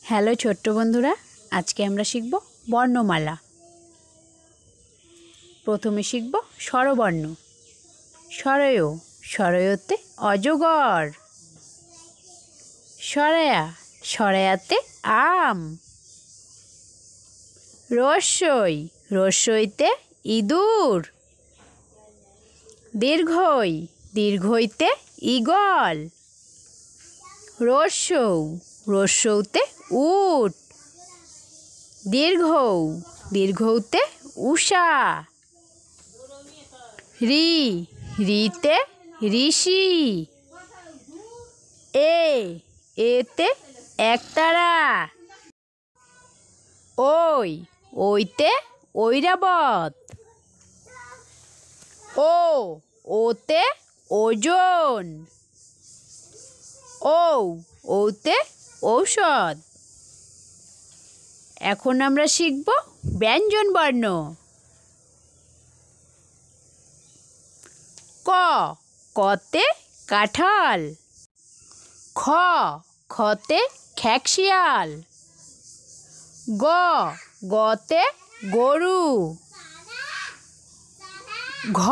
Hello ছোট্ট বন্ধুরা, আজকে আমরা শিখব বর্ণমালা। প্রথমে শিখব স্বরবর্ণ। স্বরয়, স্বরয়তে অজগর। সরায়া, সরায়াতে আম। রস্যই, রস্যইতে ইঁদুর। দীর্ঘই, দীর্ঘইতে ঈগল। রস্যৌ, রস্যৌতে উট। দীর্ঘৌ, দীর্ঘৌতে উষা। রি, রিতে ঋষি। এতে একতারা। ওই, ওইতে ঐরাবত। ওতে ওজন। ওতে ঔষধ। এখন আমরা শিখব ব্যঞ্জন বর্ণ। ক, কতে কাঁঠাল। খ, খতে খেকশিয়াল। গ, গতে গরু। ঘ,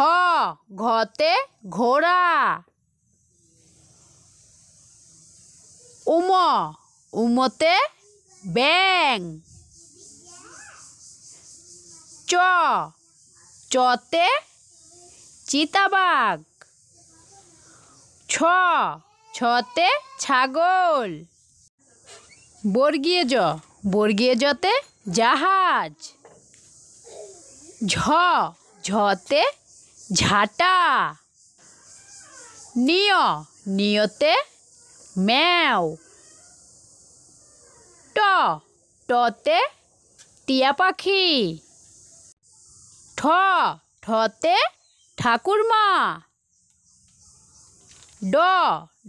ঘতে ঘোড়া। উম, উমতে ব্যাঙ। চ, চতে চিতাবাঘ। ছ, ছতে ছাগল। বর্গীয় জ, বর্গীয় জতে জাহাজ। ঝ, ঝতে ঝাঁটা। নিয়, নিয়তে ম্যাও। ট, টতে টিয়া পাখি। ঠ, ঠতে ঠাকুরমা। ড,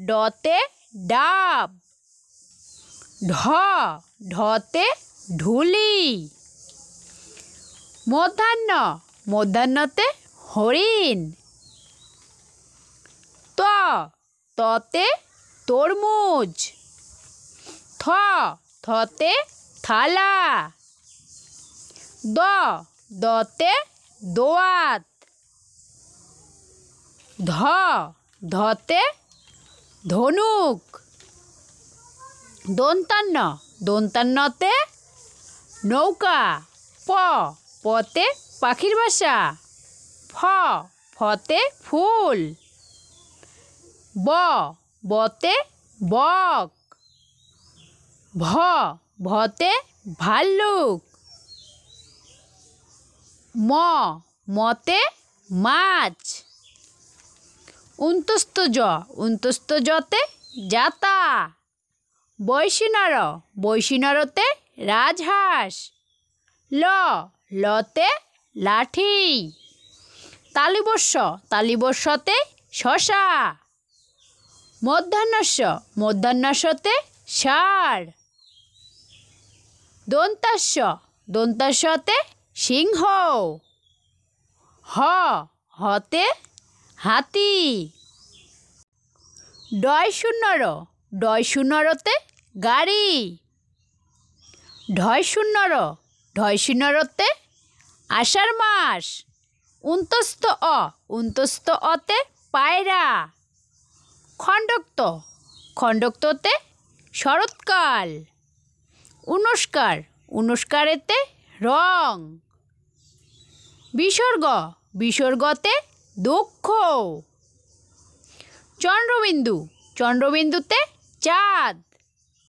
ডতে ডাব। ঢ, ঢতে ঢুলি। মধ্যাহ্ন, মধ্যাহ্নতে হরিণ। ত, ততে তরমুজ। থ, থতে থালা। দ, দতে দোয়াত। ধ, ধতে ধনুক। দন্তান্ন, দন্তান্নতে নৌকা। প, পতে পাখির বাসা। ফ, ফতে ফুল। ব, বতে বক। ভ, ভতে ভাল্লুক। ম, মতে মাছ। উন্তস্ত জ, উন্তস্ত জতে জাতা। বৈশিনর, বৈশিনরতে রাজহাঁস। ল, লতে লাঠি। তালিবস্য, তালিবস্যতে শশা। মধ্যাহ্নস্য, মধ্যাহ্নস্যতে ষাঁড়। দন্তাস্য, দন্তাস্যতে সিংহ। হ, হতে হাতি। ডয় শূন্যর, ডয় শূন্যরতে গাড়ি। ঢয় শূন্যর, ঢয় শূন্যরতে আষাঢ় মাস। উন্তস্ত অ, উন্তস্ত অতে পায়রা। খণ্ডক্ত, খণ্ডক্ততে শরৎকাল। উনস্কার, উনস্কারেতে রং। বিসর্গ, বিসর্গতে দুঃখ। চন্দ্রবিন্দু, চন্দ্রবিন্দুতে চাঁদ।